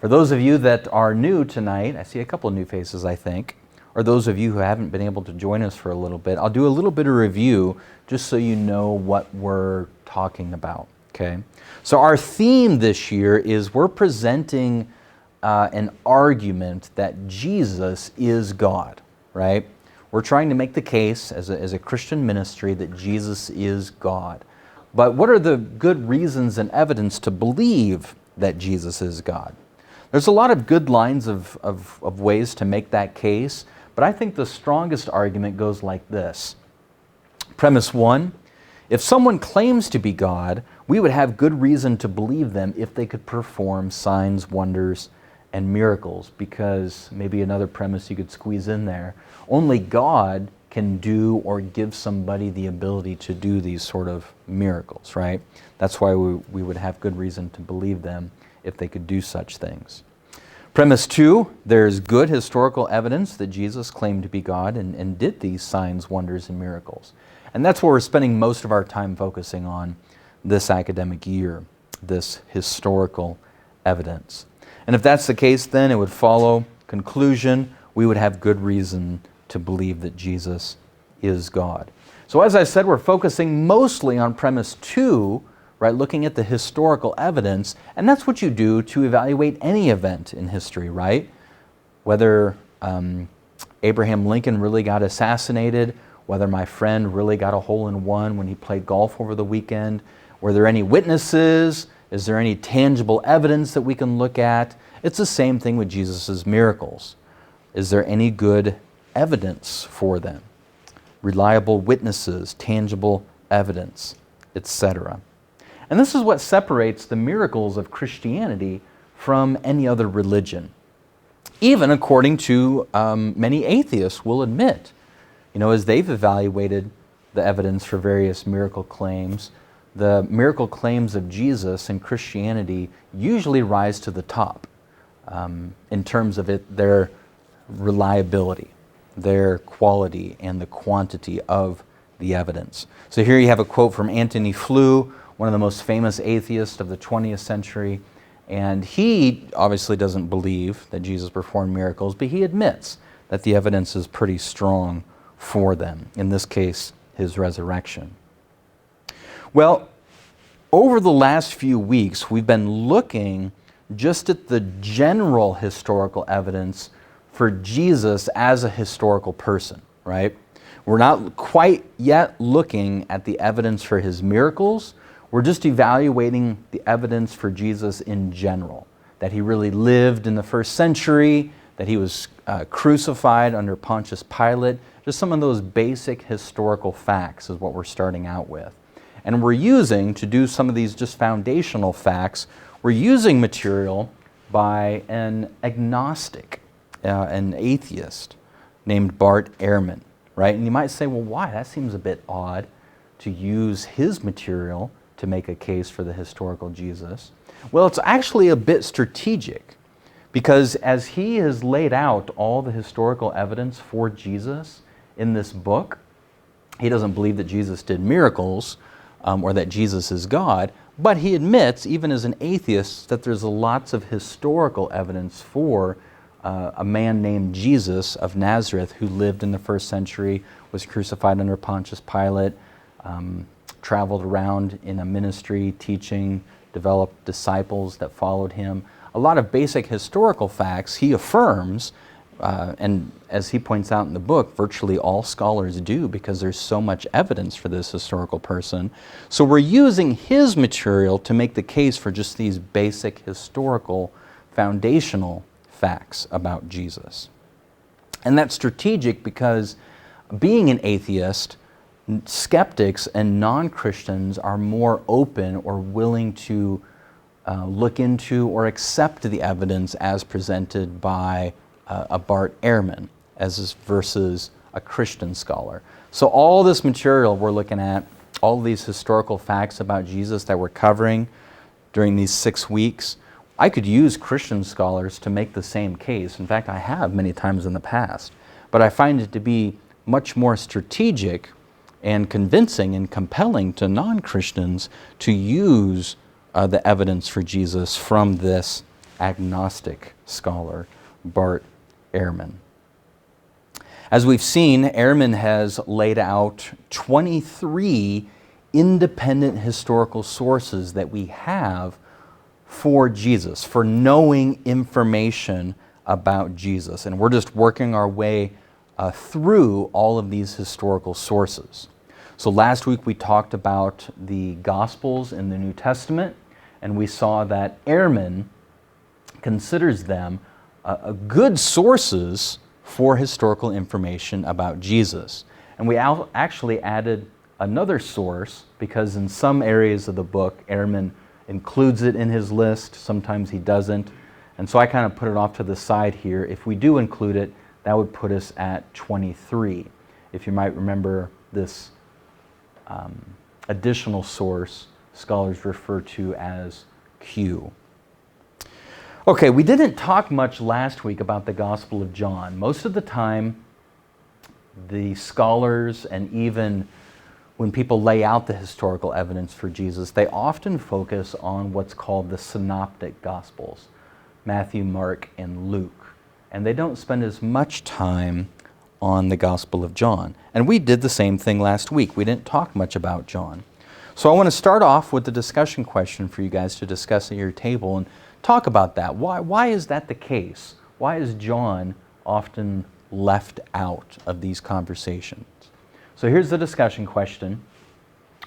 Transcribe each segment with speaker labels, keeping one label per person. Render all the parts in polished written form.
Speaker 1: For those of you that are new tonight, I see a couple of new faces, I think, or those of you who haven't been able to join us for a little bit, I'll do a little bit of review just so you know what we're talking about, okay? So our theme this year is we're presenting an argument that Jesus is God, right? We're trying to make the case as a Christian ministry that Jesus is God. But what are the good reasons and evidence to believe that Jesus is God? There's a lot of good lines of ways to make that case, but I think the strongest argument goes like this. Premise one, if someone claims to be God, we would have good reason to believe them if they could perform signs, wonders, and miracles, because maybe another premise you could squeeze in there. Only God can do or give somebody the ability to do these sort of miracles, right? That's why we would have good reason to believe them if they could do such things. Premise two, there's good historical evidence that Jesus claimed to be God and did these signs, wonders, and miracles. And that's what we're spending most of our time focusing on this academic year, this historical evidence. And if that's the case, then it would follow, conclusion, we would have good reason to believe that Jesus is God. So as I said, we're focusing mostly on premise two, right, looking at the historical evidence, and that's what you do to evaluate any event in history, right? Whether Abraham Lincoln really got assassinated, whether my friend really got a hole-in-one when he played golf over the weekend, were there any witnesses? Is there any tangible evidence that we can look at? It's the same thing with Jesus' miracles. Is there any good evidence for them? Reliable witnesses, tangible evidence, etc. And this is what separates the miracles of Christianity from any other religion. Even according to many atheists will admit, as they've evaluated the evidence for various miracle claims, the miracle claims of Jesus and Christianity usually rise to the top in terms of their reliability, their quality, and the quantity of the evidence. So here you have a quote from Antony Flew, one of the most famous atheists of the 20th century, and he obviously doesn't believe that Jesus performed miracles, but he admits that the evidence is pretty strong for them, in this case, his resurrection. Well, over the last few weeks, we've been looking just at the general historical evidence for Jesus as a historical person, right? We're not quite yet looking at the evidence for his miracles. We're just evaluating the evidence for Jesus in general, that he really lived in the first century, that he was crucified under Pontius Pilate. Just some of those basic historical facts is what we're starting out with. And we're using, to do some of these just foundational facts, we're using material by an agnostic, an atheist named Bart Ehrman, right? And you might say, well, why? That seems a bit odd to use his material to make a case for the historical Jesus. Well, it's actually a bit strategic, because as he has laid out all the historical evidence for Jesus in this book, he doesn't believe that Jesus did miracles or that Jesus is God, but he admits, even as an atheist, that there's lots of historical evidence for a man named Jesus of Nazareth who lived in the first century, was crucified under Pontius Pilate, traveled around in a ministry teaching, developed disciples that followed him. A lot of basic historical facts he affirms, and as he points out in the book, virtually all scholars do, because there's so much evidence for this historical person. So we're using his material to make the case for just these basic historical foundational facts about Jesus. And that's strategic because, being an atheist, skeptics and non-Christians are more open or willing to look into or accept the evidence as presented by a Bart Ehrman versus a Christian scholar. So all this material we're looking at, all these historical facts about Jesus that we're covering during these 6 weeks, I could use Christian scholars to make the same case. In fact, I have many times in the past. But I find it to be much more strategic and convincing and compelling to non-Christians to use the evidence for Jesus from this agnostic scholar, Bart Ehrman. As we've seen, Ehrman has laid out 23 independent historical sources that we have for Jesus, for knowing information about Jesus. And we're just working our way through all of these historical sources. So last week we talked about the Gospels in the New Testament, and we saw that Ehrman considers them a good sources for historical information about Jesus. And we actually added another source because in some areas of the book, Ehrman includes it in his list, sometimes he doesn't. And so I kind of put it off to the side here. If we do include it, that would put us at 23. If you might remember, this additional source, scholars refer to as Q. Okay, we didn't talk much last week about the Gospel of John. Most of the time, the scholars and even when people lay out the historical evidence for Jesus, they often focus on what's called the synoptic Gospels, Matthew, Mark, and Luke. And they don't spend as much time on the Gospel of John. And we did the same thing last week. We didn't talk much about John. So I want to start off with the discussion question for you guys to discuss at your table and talk about that. Why is that the case? Why is John often left out of these conversations? So here's the discussion question.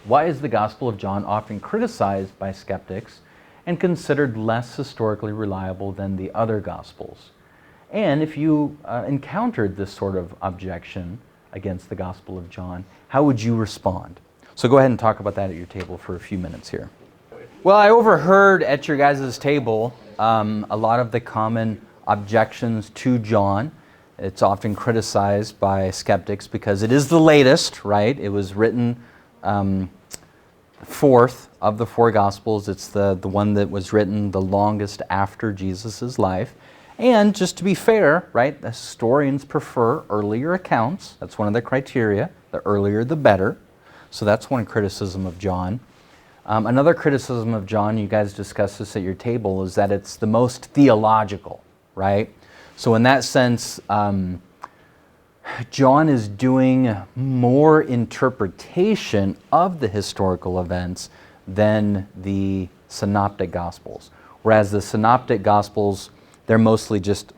Speaker 1: Why is the Gospel of John often criticized by skeptics and considered less historically reliable than the other Gospels? And if you encountered this sort of objection against the Gospel of John, how would you respond? So go ahead and talk about that at your table for a few minutes here. Well, I overheard at your guys' table a lot of the common objections to John. It's often criticized by skeptics because it is the latest, right? It was written fourth of the four Gospels. It's the one that was written the longest after Jesus' life. And just to be fair, right, the historians prefer earlier accounts. That's one of the criteria. The earlier, the better. So that's one criticism of John. Another criticism of John, you guys discussed this at your table, is that it's the most theological, right? So in that sense, John is doing more interpretation of the historical events than the Synoptic Gospels. Whereas the Synoptic Gospels, they're mostly just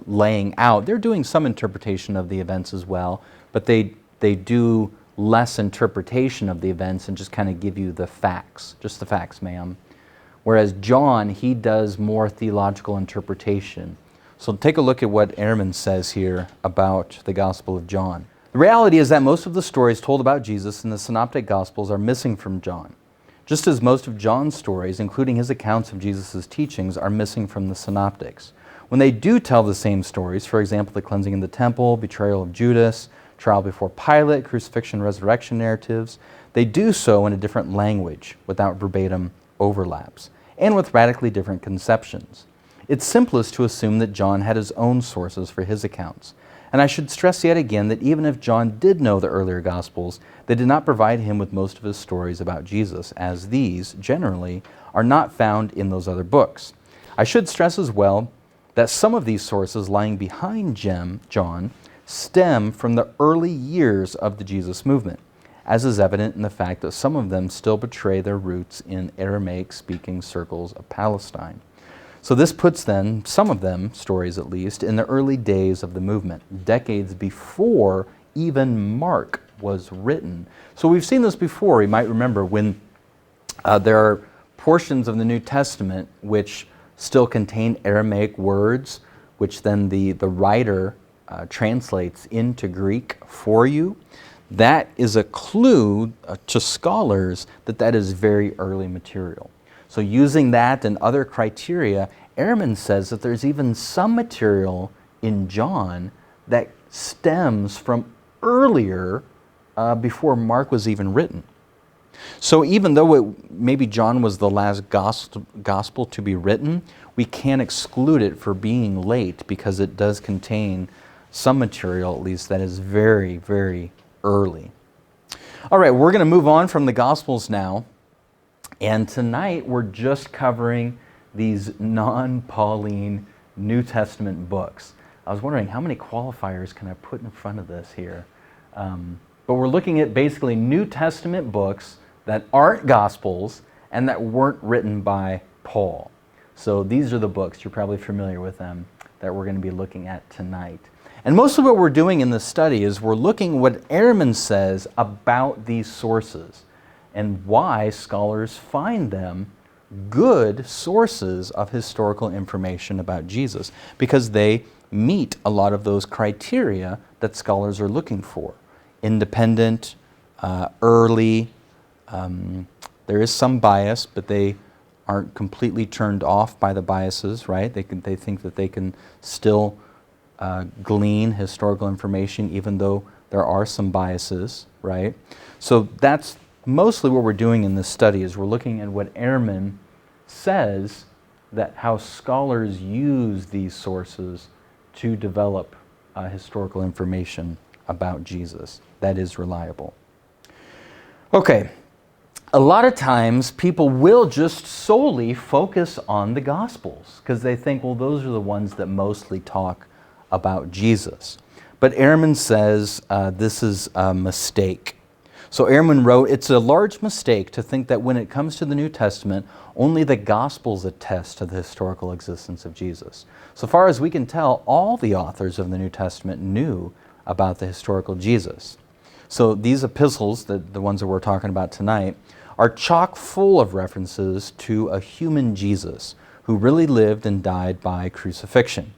Speaker 1: laying out. They're doing some interpretation of the events as well, but they do less interpretation of the events and just kind of give you the facts, just the facts, ma'am. Whereas John, he does more theological interpretation. So take a look at what Ehrman says here about the Gospel of John. The reality is that most of the stories told about Jesus in the Synoptic Gospels are missing from John, just as most of John's stories, including his accounts of Jesus' teachings, are missing from the Synoptics. When they do tell the same stories, for example, the cleansing in the temple, betrayal of Judas, trial before Pilate, crucifixion, resurrection narratives, they do so in a different language without verbatim overlaps and with radically different conceptions. It's simplest to assume that John had his own sources for his accounts. And I should stress yet again that even if John did know the earlier Gospels, they did not provide him with most of his stories about Jesus, as these, generally, are not found in those other books. I should stress as well that some of these sources lying behind John stem from the early years of the Jesus movement, as is evident in the fact that some of them still betray their roots in Aramaic-speaking circles of Palestine. So this puts them, some of them, stories at least, in the early days of the movement, decades before even Mark was written. So we've seen this before. You might remember when there are portions of the New Testament which still contain Aramaic words, which then the writer translates into Greek for you. That is a clue to scholars that that is very early material. So using that and other criteria, Ehrman says that there's even some material in John that stems from earlier, before Mark was even written. So even though maybe John was the last gospel to be written, we can't exclude it for being late because it does contain some material, at least, that is very, very early. All right, we're going to move on from the Gospels now. And tonight we're just covering these non-Pauline New Testament books. I was wondering how many qualifiers can I put in front of this here? But we're looking at basically New Testament books that aren't Gospels and that weren't written by Paul. So these are the books, you're probably familiar with them, that we're going to be looking at tonight. And mostly what we're doing in this study is we're looking what Ehrman says about these sources and why scholars find them good sources of historical information about Jesus, because they meet a lot of those criteria that scholars are looking for. Independent, early, there is some bias, but they aren't completely turned off by the biases, right? They think that they can still glean historical information even though there are some biases, right? So that's mostly what we're doing in this study, is we're looking at what Ehrman says, that how scholars use these sources to develop historical information about Jesus that is reliable. Okay, a lot of times people will just solely focus on the Gospels because they think, well, those are the ones that mostly talk about Jesus. But Ehrman says this is a mistake. So Ehrman wrote, it's a large mistake to think that when it comes to the New Testament, only the Gospels attest to the historical existence of Jesus. So far as we can tell, all the authors of the New Testament knew about the historical Jesus. So these epistles, the ones that we're talking about tonight, are chock full of references to a human Jesus who really lived and died by crucifixion.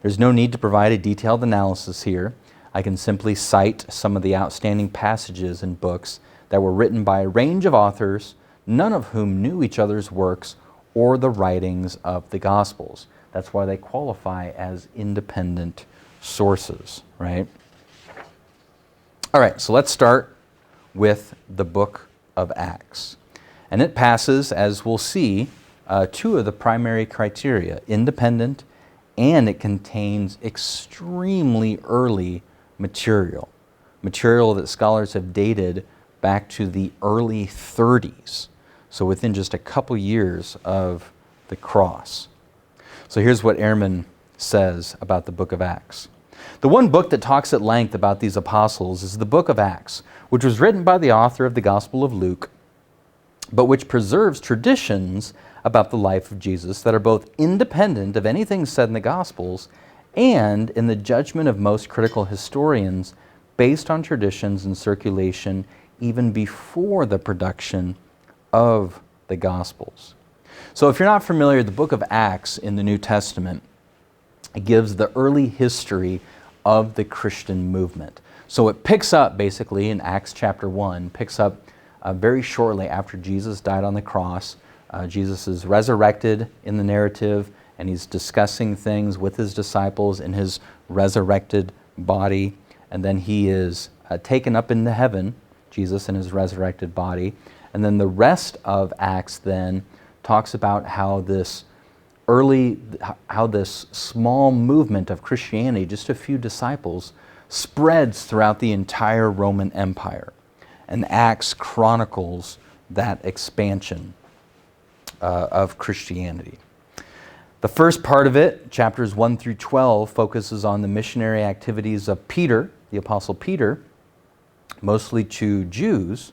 Speaker 1: There's no need to provide a detailed analysis here. I can simply cite some of the outstanding passages in books that were written by a range of authors, none of whom knew each other's works or the writings of the Gospels. That's why they qualify as independent sources, right? All right, so let's start with the book of Acts. And it passes, as we'll see, two of the primary criteria, independent, and it contains extremely early material that scholars have dated back to the early 30s, so within just a couple years of the cross. So here's what Ehrman says about the book of Acts. The one book that talks at length about these apostles is the book of Acts, which was written by the author of the Gospel of Luke, but which preserves traditions about the life of Jesus that are both independent of anything said in the Gospels and, in the judgment of most critical historians, based on traditions in circulation even before the production of the Gospels. So if you're not familiar, the book of Acts in the New Testament gives the early history of the Christian movement. So it picks up basically in Acts chapter 1, picks up very shortly after Jesus died on the cross. Jesus is resurrected in the narrative, and he's discussing things with his disciples in his resurrected body, and then he is taken up into heaven, Jesus in his resurrected body. And then the rest of Acts then talks about how this small movement of Christianity, just a few disciples, spreads throughout the entire Roman Empire. And Acts chronicles that expansion of Christianity. The first part of it, chapters 1 through 12, focuses on the missionary activities of Peter, the Apostle Peter, mostly to Jews.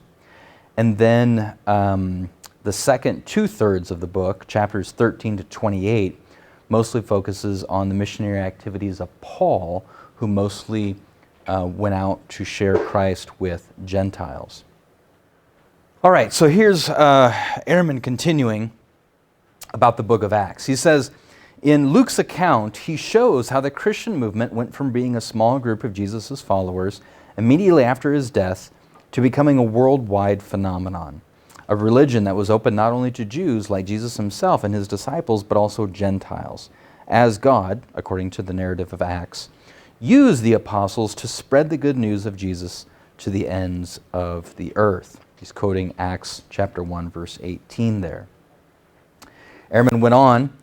Speaker 1: And then the second two-thirds of the book, chapters 13 to 28, mostly focuses on the missionary activities of Paul, who mostly went out to share Christ with Gentiles. All right, so here's Ehrman continuing about the book of Acts. He says, in Luke's account, he shows how the Christian movement went from being a small group of Jesus' followers immediately after his death to becoming a worldwide phenomenon, a religion that was open not only to Jews like Jesus himself and his disciples, but also Gentiles, as God, according to the narrative of Acts, used the apostles to spread the good news of Jesus to the ends of the earth. He's quoting Acts chapter 1, verse 18 there. Ehrman went on.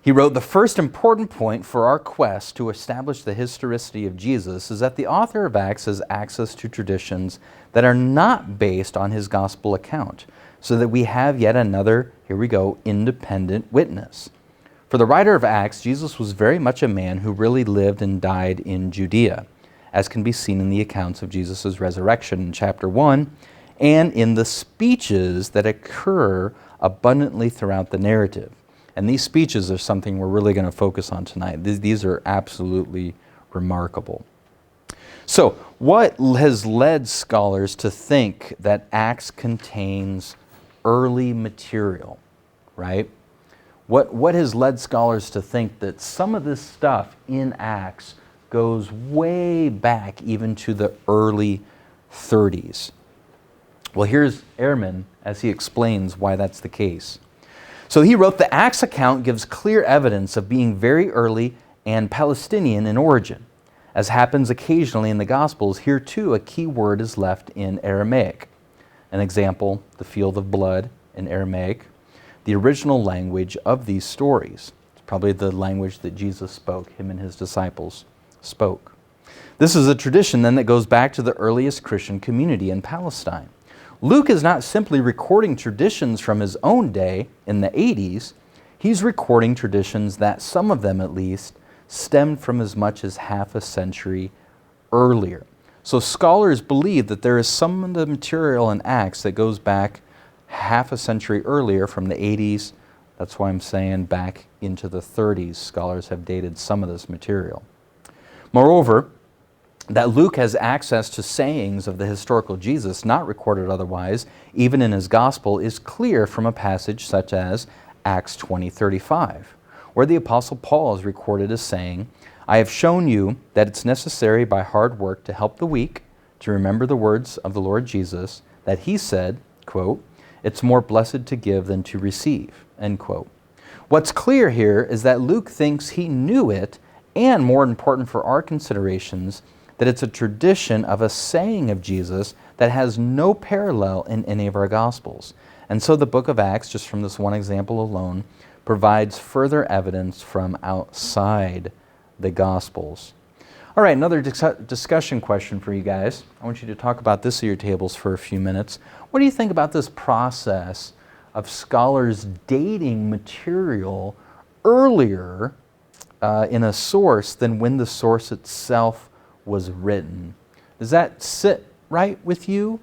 Speaker 1: He wrote, the first important point for our quest to establish the historicity of Jesus is that the author of Acts has access to traditions that are not based on his gospel account, so that we have yet another, here we go, independent witness. For the writer of Acts, Jesus was very much a man who really lived and died in Judea, as can be seen in the accounts of Jesus' resurrection in chapter 1 and in the speeches that occur abundantly throughout the narrative. And these speeches are something we're really going to focus on tonight. These are absolutely remarkable. So, what has led scholars to think that Acts contains early material, right? What has led scholars to think that some of this stuff in Acts goes way back even to the early 30s? Well, here's Ehrman as he explains why that's the case. So he wrote, the Acts account gives clear evidence of being very early and Palestinian in origin. As happens occasionally in the Gospels, here too a key word is left in Aramaic. An example, the field of blood in Aramaic, the original language of these stories. It's probably the language that Jesus spoke, him and his disciples spoke. This is a tradition then that goes back to the earliest Christian community in Palestine. Luke is not simply recording traditions from his own day in the 80s, he's recording traditions that, some of them at least, stemmed from as much as half a century earlier. So scholars believe that there is some of the material in Acts that goes back half a century earlier from the 80s. That's why I'm saying back into the 30s. Scholars have dated some of this material. Moreover, that Luke has access to sayings of the historical Jesus, not recorded otherwise, even in his gospel, is clear from a passage such as Acts 20:35, where the Apostle Paul is recorded as saying, I have shown you that it's necessary by hard work to help the weak, to remember the words of the Lord Jesus, that he said, quote, it's more blessed to give than to receive, end quote. What's clear here is that Luke thinks he knew it, and more important for our considerations, that it's a tradition of a saying of Jesus that has no parallel in any of our Gospels. And so the book of Acts, just from this one example alone, provides further evidence from outside the Gospels. All right, another discussion question for you guys. I want you to talk about this at your tables for a few minutes. What do you think about this process of scholars dating material earlier in a source than when the source itself was written? Does that sit right with you?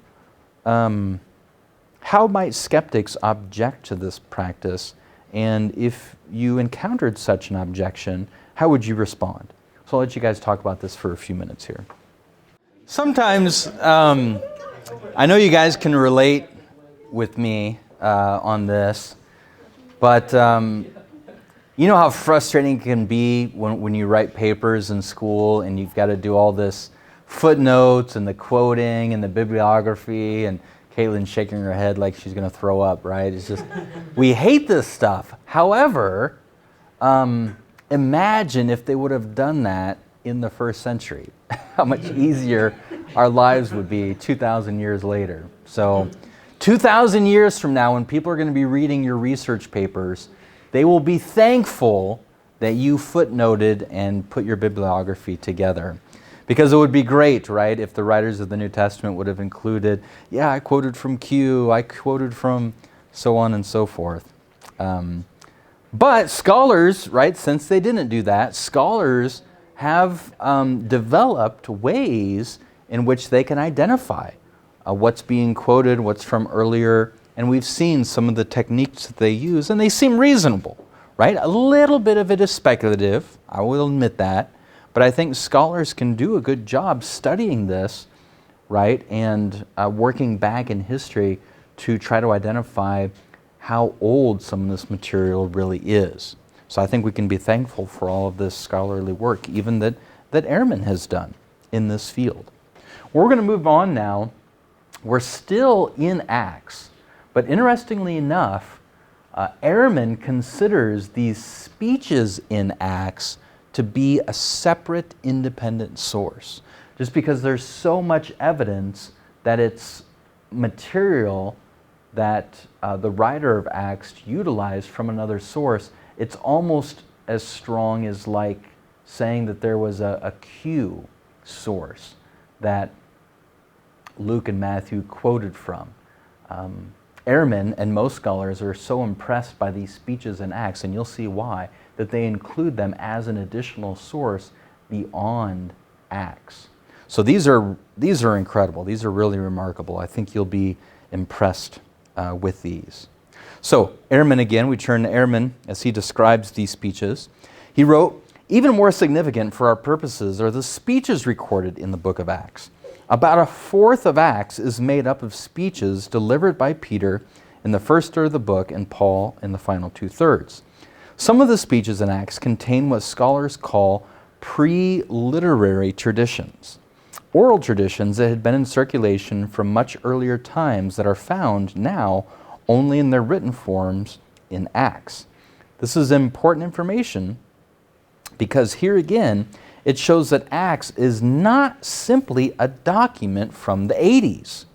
Speaker 1: How might skeptics object to this practice? And if you encountered such an objection, how would you respond? So I'll let you guys talk about this for a few minutes here. Sometimes, I know you guys can relate with me on this, but you know how frustrating it can be when you write papers in school and you've got to do all this footnotes and the quoting and the bibliography, and Caitlin's shaking her head like she's going to throw up, right? It's just, we hate this stuff. However, imagine if they would have done that in the first century, how much easier our lives would be 2,000 years later. So 2,000 years from now, when people are going to be reading your research papers, they will be thankful that you footnoted and put your bibliography together. Because it would be great, right, if the writers of the New Testament would have included, yeah, I quoted from Q, I quoted from so on and so forth. But scholars, right, since they didn't do that, scholars have developed ways in which they can identify what's being quoted, what's from earlier, and we've seen some of the techniques that they use, and they seem reasonable, right? A little bit of it is speculative, I will admit that, but I think scholars can do a good job studying this, right, and working back in history to try to identify how old some of this material really is. So I think we can be thankful for all of this scholarly work, even that Ehrman has done in this field. We're going to move on now. We're still in Acts, but interestingly enough, Ehrman considers these speeches in Acts to be a separate, independent source, just because there's so much evidence that it's material that the writer of Acts utilized from another source. It's almost as strong as like saying that there was a Q source that Luke and Matthew quoted from. Ehrman and most scholars are so impressed by these speeches in Acts, and you'll see why, that they include them as an additional source beyond Acts. So these are incredible. These are really remarkable. I think you'll be impressed with these. So Ehrman again, we turn to Ehrman as he describes these speeches. He wrote, "Even more significant for our purposes are the speeches recorded in the book of Acts. About a fourth of Acts is made up of speeches delivered by Peter in the first third of the book and Paul in the final two-thirds. Some of the speeches in Acts contain what scholars call pre-literary traditions, oral traditions that had been in circulation from much earlier times that are found now only in their written forms in Acts." This is important information because here again, it shows that Acts is not simply a document from the 80s.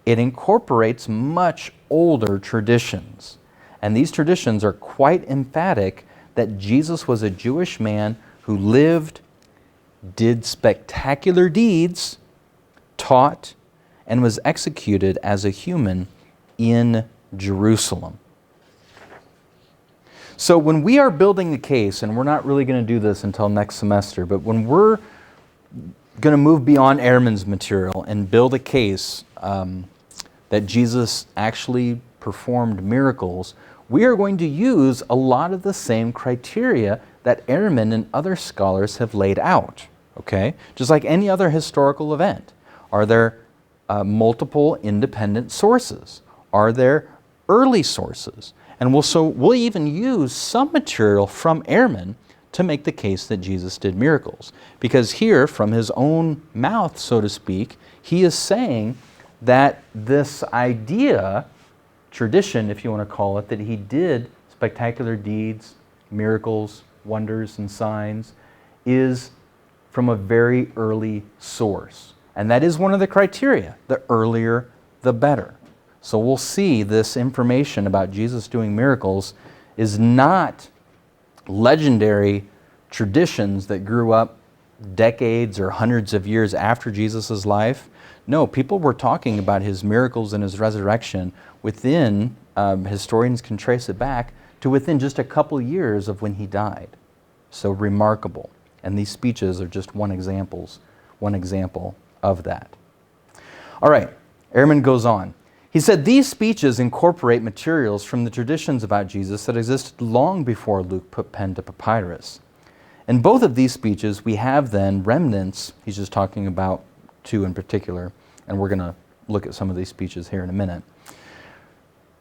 Speaker 1: It incorporates much older traditions. And these traditions are quite emphatic that Jesus was a Jewish man who lived, did spectacular deeds, taught, and was executed as a human in Jerusalem. So when we are building the case, and we're not really going to do this until next semester, but when we're going to move beyond Ehrman's material and build a case that Jesus actually performed miracles, we are going to use a lot of the same criteria that Ehrman and other scholars have laid out. Okay? Just like any other historical event. Are there multiple independent sources? Are there early sources? And we'll even use some material from Ehrman to make the case that Jesus did miracles. Because here, from his own mouth, so to speak, he is saying that this idea, tradition, if you want to call it, that he did spectacular deeds, miracles, wonders, and signs, is from a very early source. And that is one of the criteria. The earlier, the better. So we'll see this information about Jesus doing miracles is not legendary traditions that grew up decades or hundreds of years after Jesus' life. No, people were talking about his miracles and his resurrection within, historians can trace it back, to within just a couple years of when he died. So remarkable. And these speeches are just one example of that. All right, Ehrman goes on. He said, "These speeches incorporate materials from the traditions about Jesus that existed long before Luke put pen to papyrus. In both of these speeches, we have then remnants," he's just talking about two in particular, and we're going to look at some of these speeches here in a minute.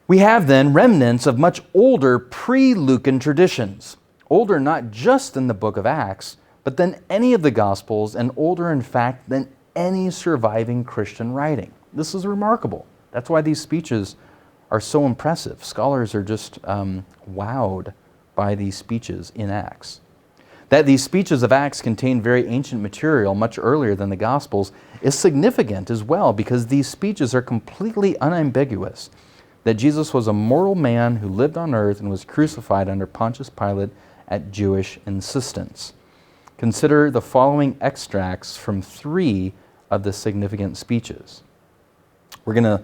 Speaker 1: "We have then remnants of much older pre-Lucan traditions, older not just than the book of Acts, but than any of the Gospels, and older in fact than any surviving Christian writing." This is remarkable. That's why these speeches are so impressive. Scholars are just wowed by these speeches in Acts. That these speeches of Acts contain very ancient material much earlier than the Gospels is significant as well, because these speeches are completely unambiguous that Jesus was a mortal man who lived on earth and was crucified under Pontius Pilate at Jewish insistence. Consider the following extracts from 3 of the significant speeches. We're going to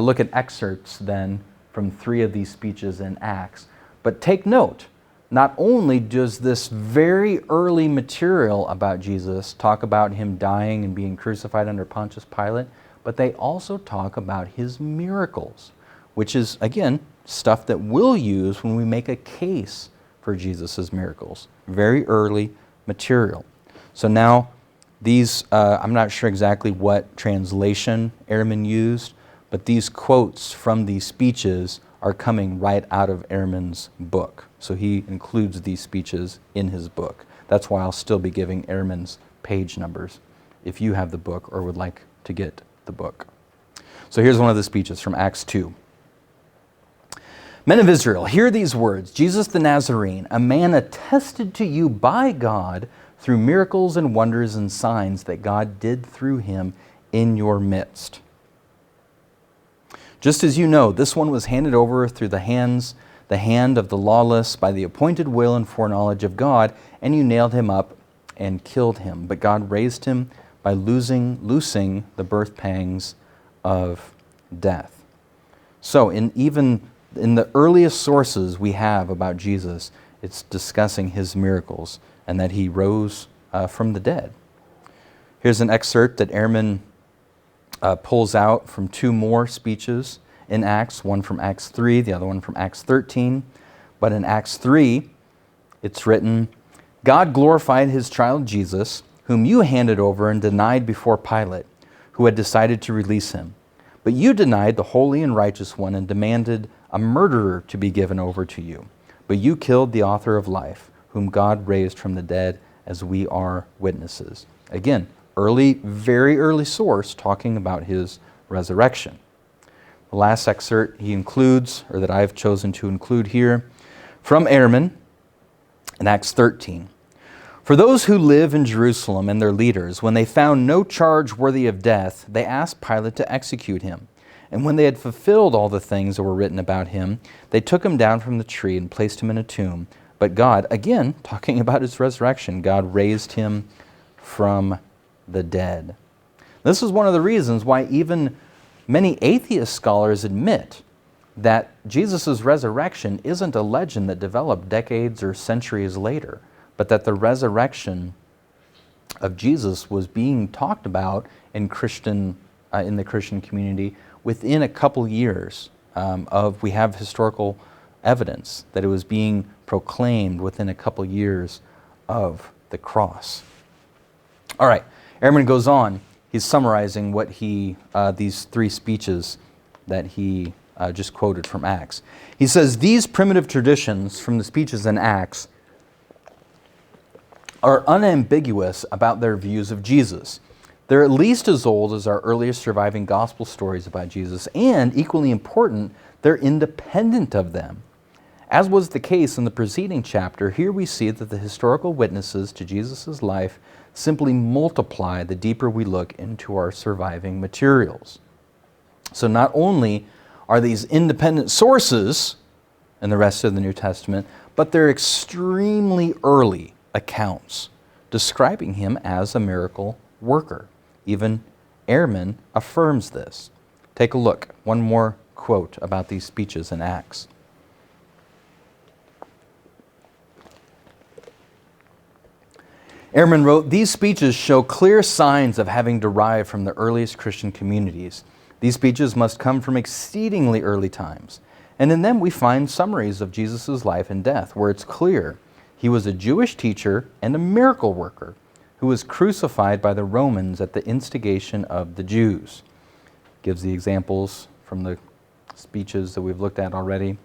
Speaker 1: look at excerpts then from 3 of these speeches in Acts. But take note, not only does this very early material about Jesus talk about him dying and being crucified under Pontius Pilate, but they also talk about his miracles, which is, again, stuff that we'll use when we make a case for Jesus' miracles. Very early material. So now, these, I'm not sure exactly what translation Ehrman used, but these quotes from these speeches are coming right out of Ehrman's book. So he includes these speeches in his book. That's why I'll still be giving Ehrman's page numbers if you have the book or would like to get the book. So here's one of the speeches from Acts 2. "Men of Israel, hear these words. Jesus the Nazarene, a man attested to you by God through miracles and wonders and signs that God did through him in your midst. Just as you know, this one was handed over through the hand of the lawless by the appointed will and foreknowledge of God, and you nailed him up and killed him. But God raised him by loosing the birth pangs of death." So even in the earliest sources we have about Jesus, it's discussing his miracles and that he rose from the dead. Here's an excerpt that Ehrman pulls out from two more speeches in Acts, one from Acts 3, the other one from Acts 13. But in Acts 3, it's written, God glorified his child Jesus, whom you handed over and denied before Pilate, who had decided to release him. But you denied the holy and righteous one and demanded a murderer to be given over to you. But you killed the author of life, whom God raised from the dead, as we are witnesses. Again, very early source talking about his resurrection. The last excerpt he includes, or that I've chosen to include here, from Ehrman in Acts 13. For those who live in Jerusalem and their leaders, when they found no charge worthy of death, they asked Pilate to execute him. And when they had fulfilled all the things that were written about him, they took him down from the tree and placed him in a tomb. But God, again, talking about his resurrection, God raised him from the dead. This is one of the reasons why even many atheist scholars admit that Jesus' resurrection isn't a legend that developed decades or centuries later, but that the resurrection of Jesus was being talked about in the Christian community within a couple years we have historical evidence that it was being proclaimed within a couple years of the cross. All right, Ehrman goes on. He's summarizing what these three speeches that he just quoted from Acts. He says, these primitive traditions from the speeches in Acts are unambiguous about their views of Jesus. They're at least as old as our earliest surviving gospel stories about Jesus, and equally important, they're independent of them. As was the case in the preceding chapter, here we see that the historical witnesses to Jesus' life simply multiply the deeper we look into our surviving materials. So not only are these independent sources in the rest of the New Testament, but they're extremely early accounts describing him as a miracle worker. Even Ehrman affirms this. Take a look. One more quote about these speeches in Acts. Ehrman wrote, these speeches show clear signs of having derived from the earliest Christian communities. These speeches must come from exceedingly early times. And in them we find summaries of Jesus' life and death, where it's clear he was a Jewish teacher and a miracle worker who was crucified by the Romans at the instigation of the Jews. Gives the examples from the speeches that we've looked at already.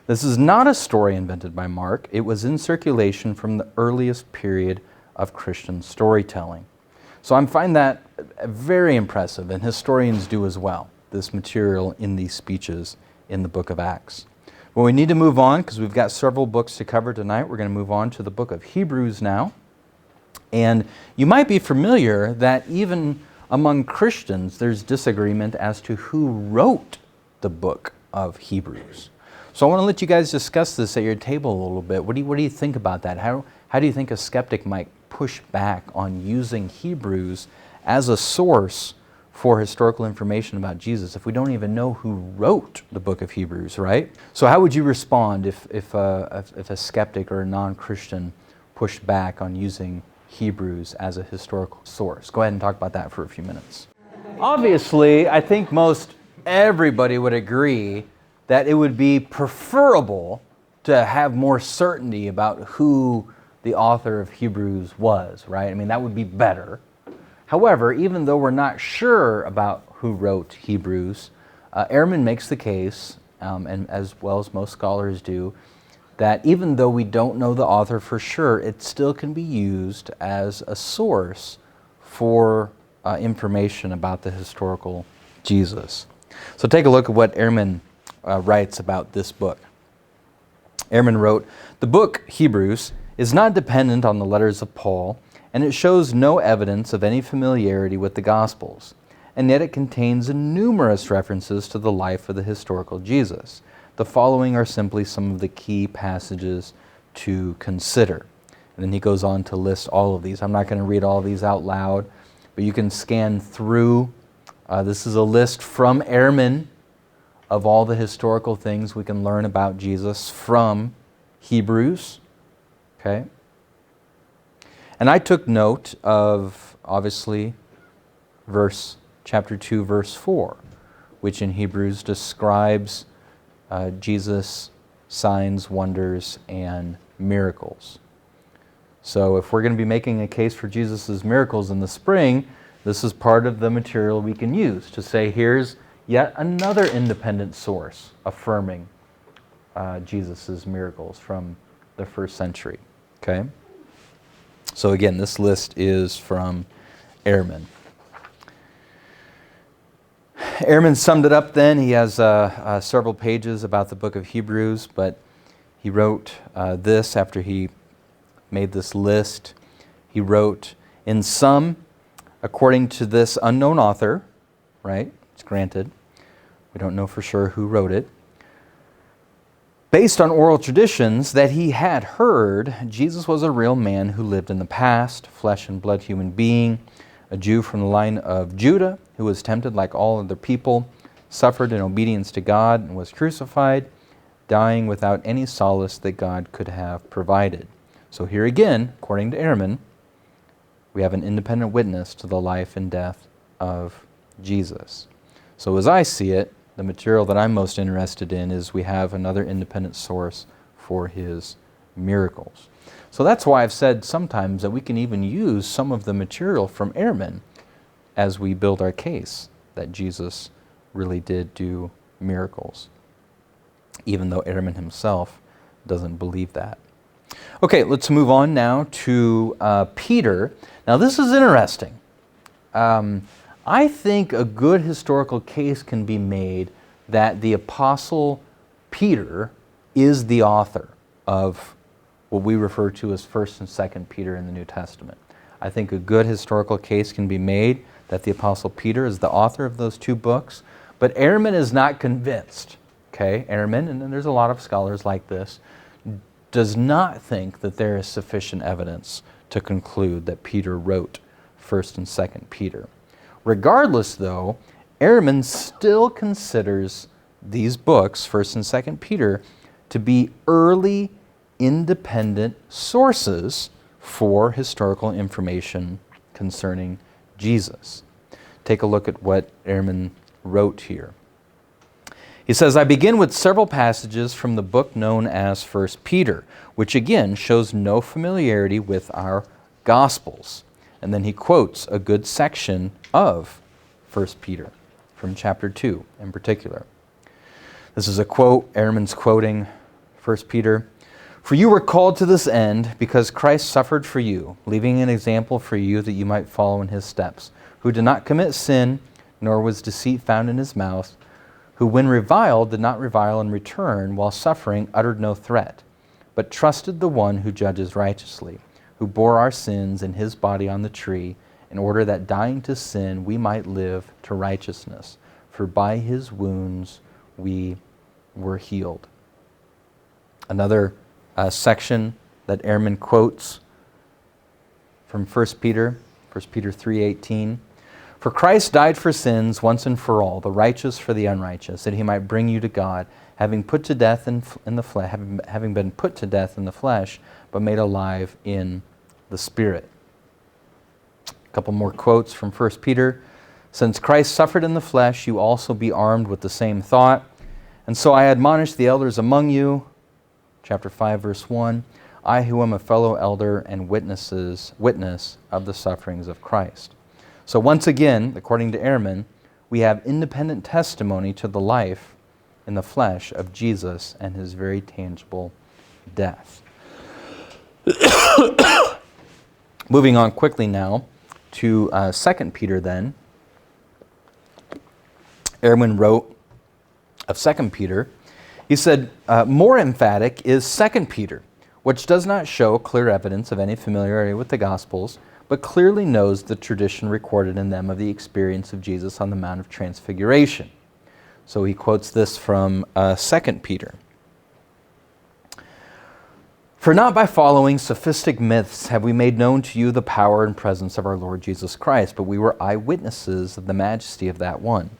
Speaker 1: This is not a story invented by Mark. It was in circulation from the earliest period of Christian storytelling. So I find that very impressive, and historians do as well, this material in these speeches in the book of Acts. Well, we need to move on because we've got several books to cover tonight. We're going to move on to the book of Hebrews now. And you might be familiar that even among Christians, there's disagreement as to who wrote the book of Hebrews. So I want to let you guys discuss this at your table a little bit. What do you think about that? How do you think a skeptic might push back on using Hebrews as a source for historical information about Jesus if we don't even know who wrote the book of Hebrews, right? So how would you respond if a skeptic or a non-Christian pushed back on using Hebrews as a historical source? Go ahead and talk about that for a few minutes. Obviously, I think most everybody would agree that it would be preferable to have more certainty about who the author of Hebrews was, right? I mean, that would be better. However, even though we're not sure about who wrote Hebrews, Ehrman makes the case, and as well as most scholars do, that even though we don't know the author for sure, it still can be used as a source for information about the historical Jesus. So take a look at what Ehrman writes about this book. Ehrman wrote, "The book, Hebrews, is not dependent on the letters of Paul, and it shows no evidence of any familiarity with the Gospels, and yet it contains numerous references to the life of the historical Jesus. The following are simply some of the key passages to consider." And then he goes on to list all of these. I'm not going to read all of these out loud, but you can scan through. This is a list from Ehrman of all the historical things we can learn about Jesus from Hebrews. Okay? And I took note of, obviously, chapter 2, verse 4, which in Hebrews describes Jesus' signs, wonders, and miracles. So if we're going to be making a case for Jesus' miracles in the spring, this is part of the material we can use to say, here's yet another independent source affirming Jesus' miracles from the first century. Okay? So again, this list is from Ehrman. Ehrman summed it up then. He has several pages about the book of Hebrews, but he wrote this after he made this list. He wrote, in sum, according to this unknown author, right? It's granted. We don't know for sure who wrote it. Based on oral traditions that he had heard, Jesus was a real man who lived in the past, flesh and blood human being, a Jew from the line of Judah, who was tempted like all other people, suffered in obedience to God, and was crucified, dying without any solace that God could have provided. So here again, according to Ehrman, we have an independent witness to the life and death of Jesus. So as I see it, the material that I'm most interested in is we have another independent source for his miracles. So that's why I've said sometimes that we can even use some of the material from Ehrman as we build our case that Jesus really did do miracles, even though Ehrman himself doesn't believe that. Okay, let's move on now to Peter. Now this is interesting. I think a good historical case can be made that the Apostle Peter is the author of what we refer to as 1st and 2nd Peter in the New Testament. I think a good historical case can be made that the Apostle Peter is the author of those two books, but Ehrman is not convinced. Okay, Ehrman, and there's a lot of scholars like this, does not think that there is sufficient evidence to conclude that Peter wrote 1st and 2nd Peter. Regardless, though, Ehrman still considers these books, 1st and 2nd Peter, to be early independent sources for historical information concerning Jesus. Take a look at what Ehrman wrote here. He says, I begin with several passages from the book known as 1 Peter, which again shows no familiarity with our Gospels. And then he quotes a good section of 1 Peter from chapter 2 in particular. This is a quote, Ehrman's quoting 1 Peter. For you were called to this end because Christ suffered for you, leaving an example for you that you might follow in his steps, who did not commit sin, nor was deceit found in his mouth, who when reviled did not revile in return, while suffering uttered no threat, but trusted the one who judges righteously, who bore our sins in his body on the tree, in order that dying to sin we might live to righteousness. For by his wounds we were healed. Another section that Ehrman quotes from 1 Peter 3:18. For Christ died for sins once and for all, the righteous for the unrighteous, that he might bring you to God, having been put to death in the flesh, but made alive in the Spirit. A couple more quotes from 1 Peter. Since Christ suffered in the flesh, you also be armed with the same thought. And so I admonish the elders among you, chapter 5, verse 1, I who am a fellow elder and witness of the sufferings of Christ. So once again, according to Ehrman, we have independent testimony to the life in the flesh of Jesus and his very tangible death. Moving on quickly now to 2 Peter then. Ehrman wrote of 2 Peter, he said, more emphatic is 2 Peter, which does not show clear evidence of any familiarity with the Gospels, but clearly knows the tradition recorded in them of the experience of Jesus on the Mount of Transfiguration. So he quotes this from 2 Peter. For not by following sophistic myths have we made known to you the power and presence of our Lord Jesus Christ, but we were eyewitnesses of the majesty of that one.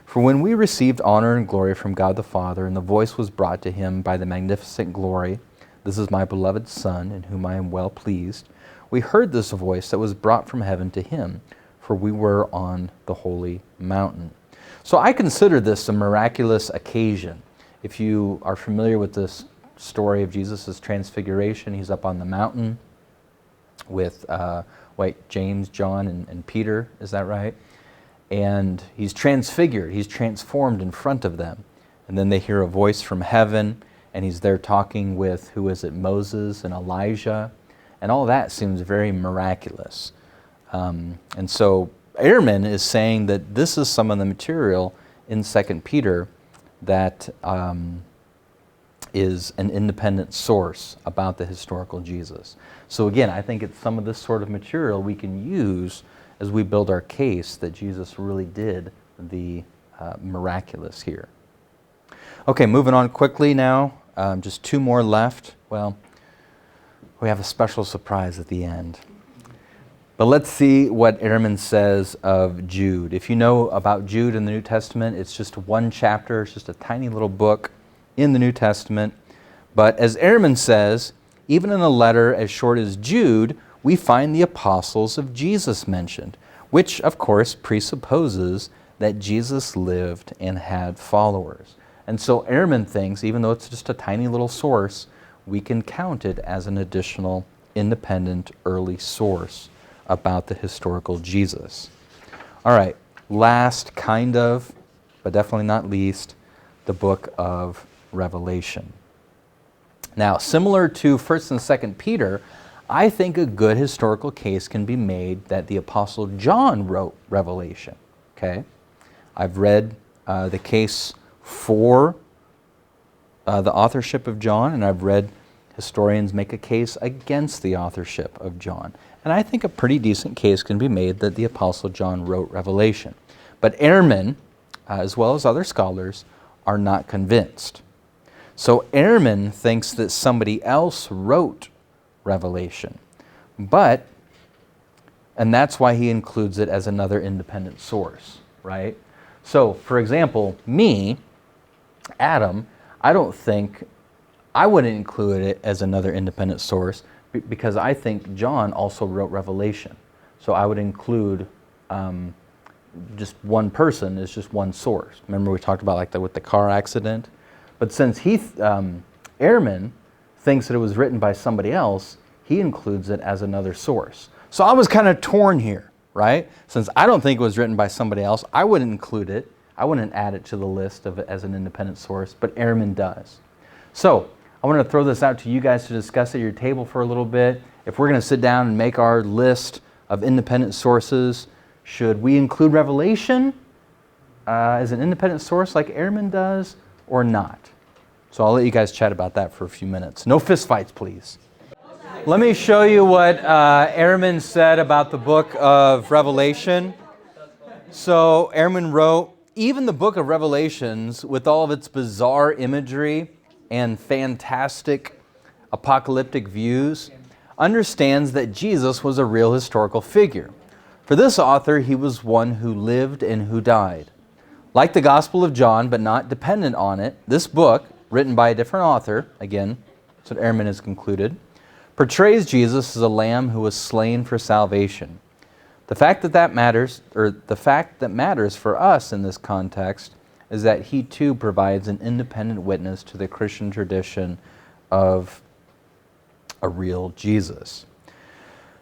Speaker 1: For when we received honor and glory from God the Father, and the voice was brought to him by the magnificent glory, "This is my beloved Son, in whom I am well pleased," we heard this voice that was brought from heaven to him, for we were on the holy mountain. So I consider this a miraculous occasion. If you are familiar with this story of Jesus' transfiguration, he's up on the mountain with James, John, and Peter, is that right? And he's transfigured, he's transformed in front of them. And then they hear a voice from heaven, and he's there talking with, who is it, Moses and Elijah. And all that seems very miraculous. And so Ehrman is saying that this is some of the material in 2 Peter that is an independent source about the historical Jesus. So again, I think it's some of this sort of material we can use as we build our case that Jesus really did the miraculous here. Okay, moving on quickly now. Just two more left. Well, we have a special surprise at the end. But let's see what Ehrman says of Jude. If you know about Jude in the New Testament, it's just one chapter. It's just a tiny little book in the New Testament. But as Ehrman says, even in a letter as short as Jude, we find the apostles of Jesus mentioned, which of course presupposes that Jesus lived and had followers. And so Ehrman thinks, even though it's just a tiny little source, we can count it as an additional independent early source about the historical Jesus. All right, last kind of, but definitely not least, the book of Revelation. Now, similar to 1st and 2nd Peter, I think a good historical case can be made that the Apostle John wrote Revelation. Okay, I've read the case for the authorship of John, and I've read historians make a case against the authorship of John. And I think a pretty decent case can be made that the Apostle John wrote Revelation. But Ehrman, as well as other scholars, are not convinced. So Ehrman thinks that somebody else wrote Revelation. And that's why he includes it as another independent source, right? So, for example, me, Adam, I wouldn't include it as another independent source because I think John also wrote Revelation. So I would include just one person as just one source. Remember we talked about like that with the car accident? But since Ehrman thinks that it was written by somebody else, he includes it as another source. So I was kind of torn here, right? Since I don't think it was written by somebody else, I wouldn't include it. I wouldn't add it to the list of it as an independent source, but Ehrman does. So I want to throw this out to you guys to discuss at your table for a little bit. If we're going to sit down and make our list of independent sources, should we include Revelation as an independent source like Ehrman does or not? So I'll let you guys chat about that for a few minutes. No fistfights, please. Let me show you what Ehrman said about the book of Revelation. So Ehrman wrote, even the book of Revelations, with all of its bizarre imagery and fantastic apocalyptic views, understands that Jesus was a real historical figure. For this author, he was one who lived and who died. Like the Gospel of John, but not dependent on it, this book, written by a different author, again, that's what Ehrman has concluded, portrays Jesus as a lamb who was slain for salvation. The fact that matters for us in this context is that he too provides an independent witness to the Christian tradition of a real Jesus.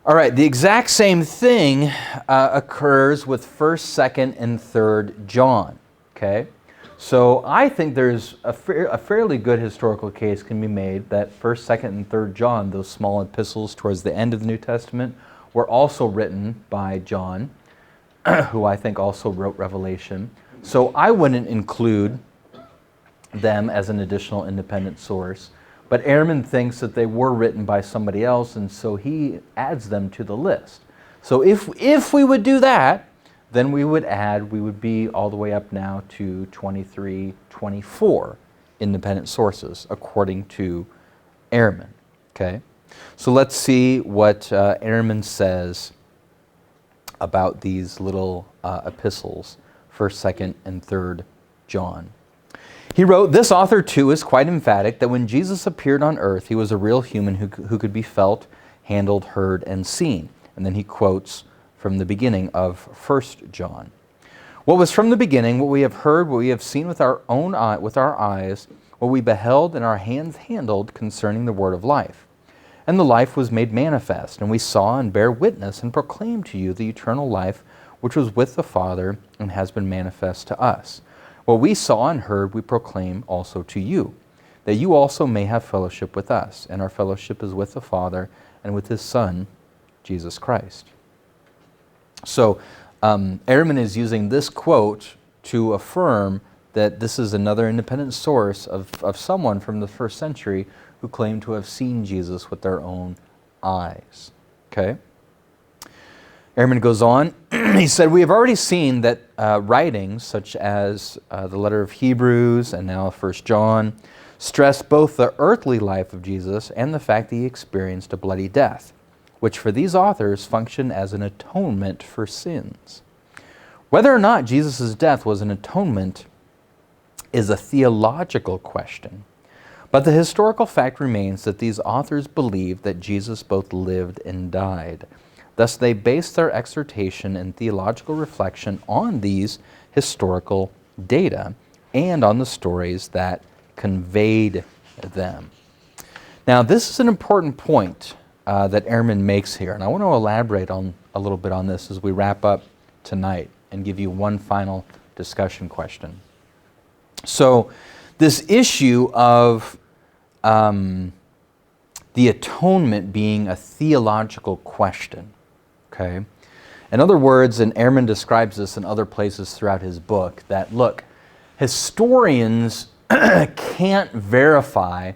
Speaker 1: All right, the exact same thing occurs with 1st, 2nd, and 3rd John. Okay, so I think there's a fairly good historical case can be made that 1st, 2nd, and 3rd John, those small epistles towards the end of the New Testament, were also written by John, who I think also wrote Revelation. So I wouldn't include them as an additional independent source. But Ehrman thinks that they were written by somebody else, and so he adds them to the list. So if we would do that, then we would be all the way up now to 23, 24 independent sources, according to Ehrman. Okay? So let's see what Ehrman says about these little epistles 1st, 2nd, and 3rd John. He wrote, "This author too is quite emphatic that when Jesus appeared on earth, he was a real human who could be felt, handled, heard, and seen." And then he quotes from the beginning of 1st John. "What was from the beginning, what we have heard, what we have seen with our own with our eyes, what we beheld and our hands handled concerning the word of life. And the life was made manifest, and we saw and bear witness and proclaim to you the eternal life which was with the Father and has been manifest to us. What we saw and heard we proclaim also to you, that you also may have fellowship with us. And our fellowship is with the Father and with His Son, Jesus Christ." So Ehrman is using this quote to affirm that this is another independent source of someone from the 1st century who claimed to have seen Jesus with their own eyes. Okay? Ehrman goes on, he said, "We have already seen that writings such as the letter of Hebrews and now 1 John stress both the earthly life of Jesus and the fact that he experienced a bloody death, which for these authors function as an atonement for sins. Whether or not Jesus' death was an atonement is a theological question, but the historical fact remains that these authors believed that Jesus both lived and died. Thus, they based their exhortation and theological reflection on these historical data and on the stories that conveyed them." Now, this is an important point that Ehrman makes here, and I want to elaborate on a little bit on this as we wrap up tonight and give you one final discussion question. So, this issue of the atonement being a theological question. Okay? In other words, and Ehrman describes this in other places throughout his book, that look, historians can't verify,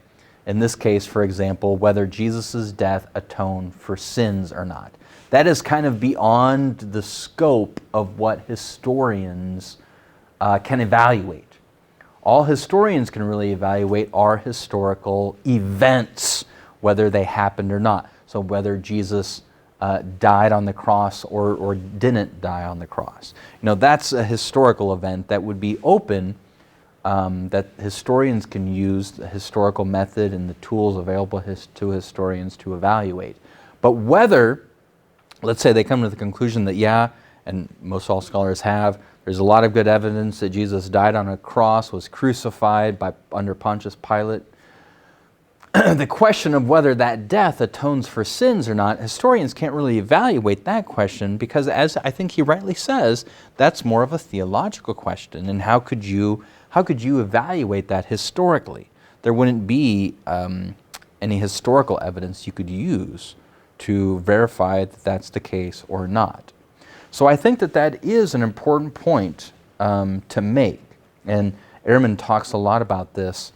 Speaker 1: in this case, for example, whether Jesus' death atoned for sins or not. That is kind of beyond the scope of what historians can evaluate. All historians can really evaluate are historical events, whether they happened or not. So whether Jesus died on the cross or didn't die on the cross. You know, that's a historical event that would be open, that historians can use the historical method and the tools available to historians to evaluate. But whether, let's say they come to the conclusion that, yeah, and most all scholars have, there's a lot of good evidence that Jesus died on a cross, was crucified under Pontius Pilate. The question of whether that death atones for sins or not, historians can't really evaluate that question because, as I think he rightly says, that's more of a theological question. And how could you evaluate that historically? There wouldn't be any historical evidence you could use to verify that that's the case or not. So I think that is an important point to make. And Ehrman talks a lot about this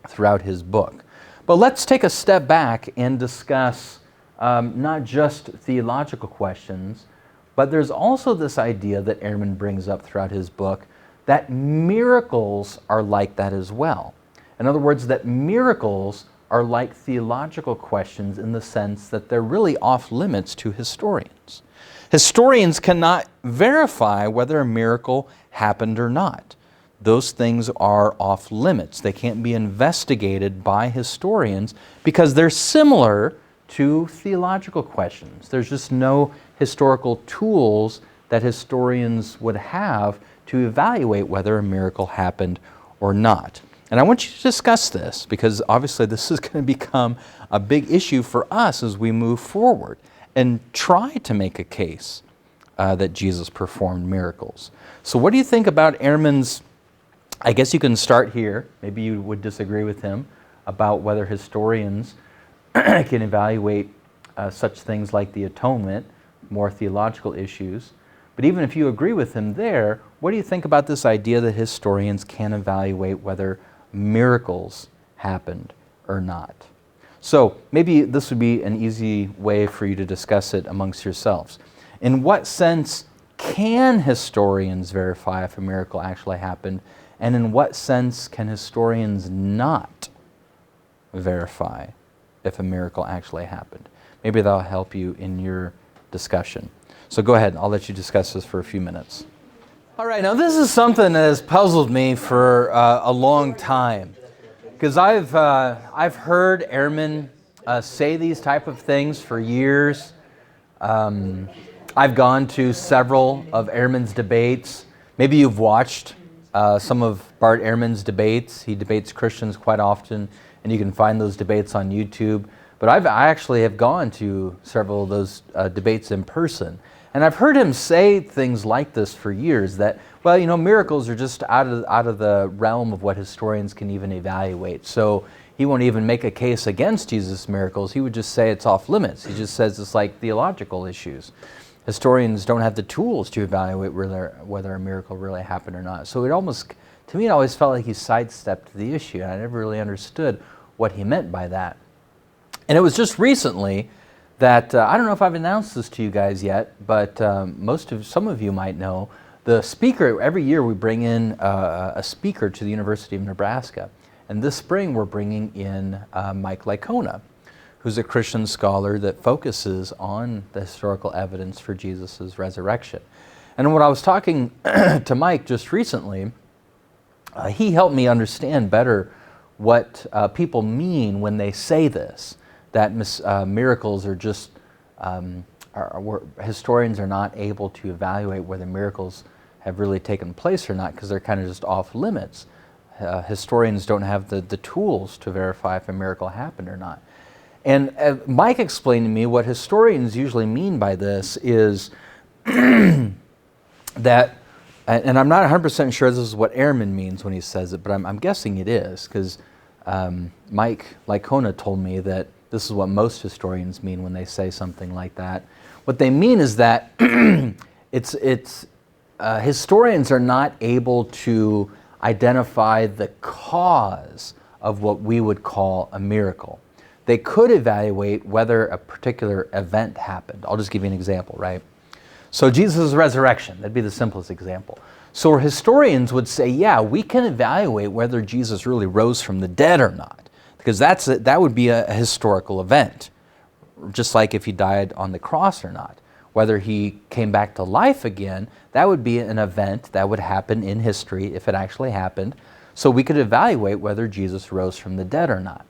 Speaker 1: throughout his book. But let's take a step back and discuss not just theological questions, but there's also this idea that Ehrman brings up throughout his book that miracles are like that as well. In other words, that miracles are like theological questions in the sense that they're really off limits to historians. Historians cannot verify whether a miracle happened or not. Those things are off limits. They can't be investigated by historians because they're similar to theological questions. There's just no historical tools that historians would have to evaluate whether a miracle happened or not. And I want you to discuss this because obviously this is going to become a big issue for us as we move forward and try to make a case that Jesus performed miracles. So what do you think about Ehrman's, I guess you can start here, maybe you would disagree with him, about whether historians can evaluate such things like the atonement, more theological issues. But even if you agree with him there, what do you think about this idea that historians can evaluate whether miracles happened or not? So maybe this would be an easy way for you to discuss it amongst yourselves. In what sense can historians verify if a miracle actually happened, and in what sense can historians not verify if a miracle actually happened? Maybe that'll help you in your discussion. So go ahead, I'll let you discuss this for a few minutes. All right, now this is something that has puzzled me for a long time, because I've heard Ehrman say these type of things for years. I've gone to several of Ehrman's debates. Maybe you've watched some of Bart Ehrman's debates. He debates Christians quite often, and you can find those debates on YouTube. But I actually have gone to several of those debates in person. And I've heard him say things like this for years, that, well, you know, miracles are just out of the realm of what historians can even evaluate. So he won't even make a case against Jesus' miracles. He would just say it's off limits. He just says it's like theological issues. Historians don't have the tools to evaluate whether a miracle really happened or not. So to me, it always felt like he sidestepped the issue, and I never really understood what he meant by that. And it was just recently that, I don't know if I've announced this to you guys yet, but some of you might know, the speaker, every year we bring in a speaker to the University of Nebraska. And this spring we're bringing in Mike Licona, who's a Christian scholar that focuses on the historical evidence for Jesus' resurrection. And when I was talking to Mike just recently, he helped me understand better what people mean when they say this, that miracles are just, historians are not able to evaluate whether miracles have really taken place or not, because they're kind of just off limits. Historians don't have the tools to verify if a miracle happened or not. And Mike explained to me what historians usually mean by this is that, and I'm not 100% sure this is what Ehrman means when he says it, but I'm guessing it is, because Mike Licona told me that this is what most historians mean when they say something like that. What they mean is that historians are not able to identify the cause of what we would call a miracle. They could evaluate whether a particular event happened. I'll just give you an example, right? So Jesus' resurrection, that'd be the simplest example. So historians would say, yeah, we can evaluate whether Jesus really rose from the dead or not, because that would be a historical event, just like if he died on the cross or not. Whether he came back to life again, that would be an event that would happen in history if it actually happened. So we could evaluate whether Jesus rose from the dead or not.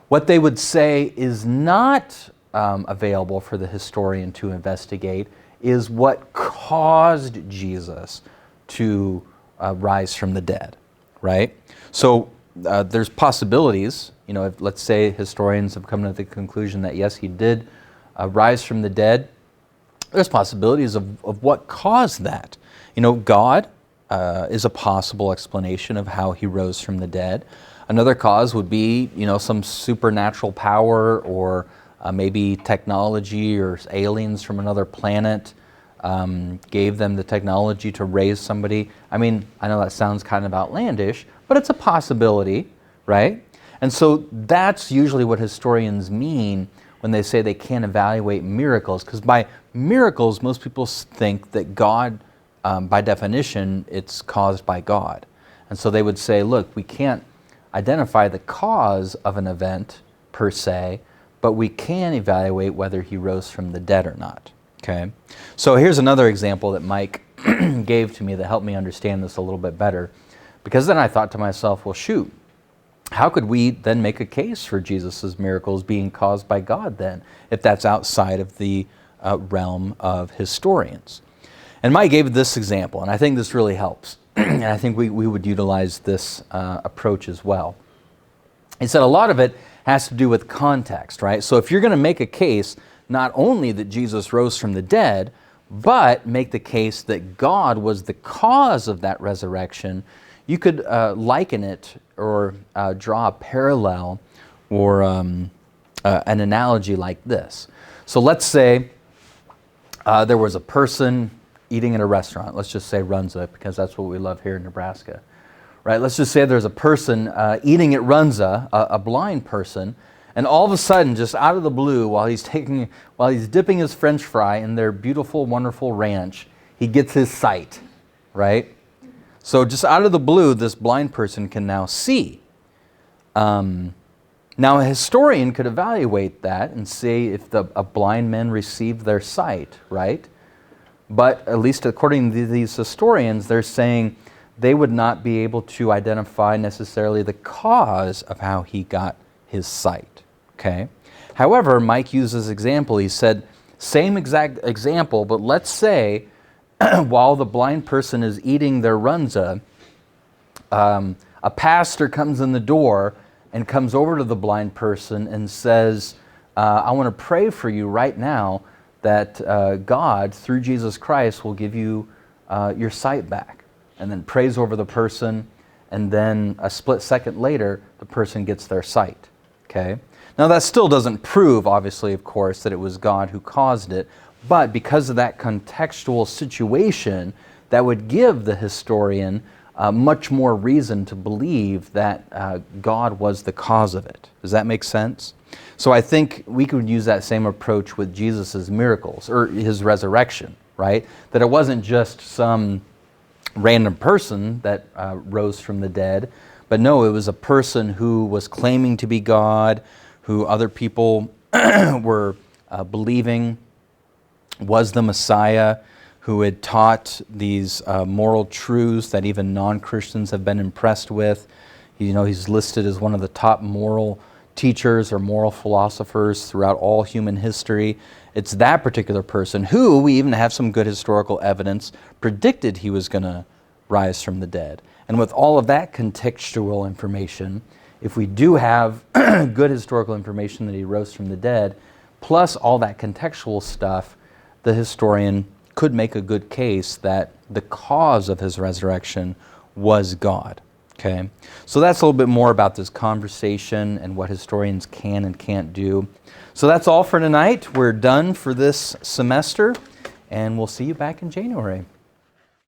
Speaker 1: What they would say is not available for the historian to investigate is what caused Jesus to rise from the dead, right? So there's possibilities. You know, if, let's say historians have come to the conclusion that yes, he did rise from the dead. There's possibilities of what caused that. You know, God is a possible explanation of how he rose from the dead. Another cause would be, you know, some supernatural power, or maybe technology, or aliens from another planet gave them the technology to raise somebody. I mean, I know that sounds kind of outlandish, but it's a possibility, right? And so that's usually what historians mean when they say they can't evaluate miracles, because by miracles, most people think that God, by definition, it's caused by God. And so they would say, look, we can't identify the cause of an event per se, but we can evaluate whether he rose from the dead or not. Okay? So here's another example that Mike gave to me that helped me understand this a little bit better, because then I thought to myself, well, shoot, how could we then make a case for Jesus' miracles being caused by God then, if that's outside of the realm of historians? And Mike gave this example, and I think this really helps. And I think we would utilize this approach as well. He said a lot of it has to do with context, right? So if you're going to make a case, not only that Jesus rose from the dead, but make the case that God was the cause of that resurrection, you could liken it or draw a parallel or an analogy like this. So let's say there was a person eating at a restaurant. Let's just say Runza, because that's what we love here in Nebraska. Right? Let's just say there's a person eating at Runza, a blind person, and all of a sudden, just out of the blue, while he's dipping his French fry in their beautiful, wonderful ranch, he gets his sight, right? So just out of the blue, this blind person can now see. Now a historian could evaluate that and say if a blind man received their sight, right? But at least according to these historians, they're saying they would not be able to identify necessarily the cause of how he got his sight. Okay. However, Mike uses example. He said, same exact example, but let's say while the blind person is eating their runza, a pastor comes in the door and comes over to the blind person and says, I want to pray for you right now that God, through Jesus Christ, will give you your sight back. And then prays over the person, and then a split second later, the person gets their sight. Okay? Now that still doesn't prove, obviously, of course, that it was God who caused it, but because of that contextual situation, that would give the historian much more reason to believe that God was the cause of it. Does that make sense? So I think we could use that same approach with Jesus' miracles, or his resurrection, right? That it wasn't just some random person that rose from the dead, but no, it was a person who was claiming to be God, who other people were believing was the Messiah, who had taught these moral truths that even non-Christians have been impressed with. You know, he's listed as one of the top moral teachers or moral philosophers throughout all human history. It's that particular person who, we even have some good historical evidence, predicted he was going to rise from the dead. And with all of that contextual information, if we do have good historical information that he rose from the dead, plus all that contextual stuff, the historian could make a good case that the cause of his resurrection was God. Okay, so that's a little bit more about this conversation and what historians can and can't do. So that's all for tonight. We're done for this semester, and we'll see you back in January.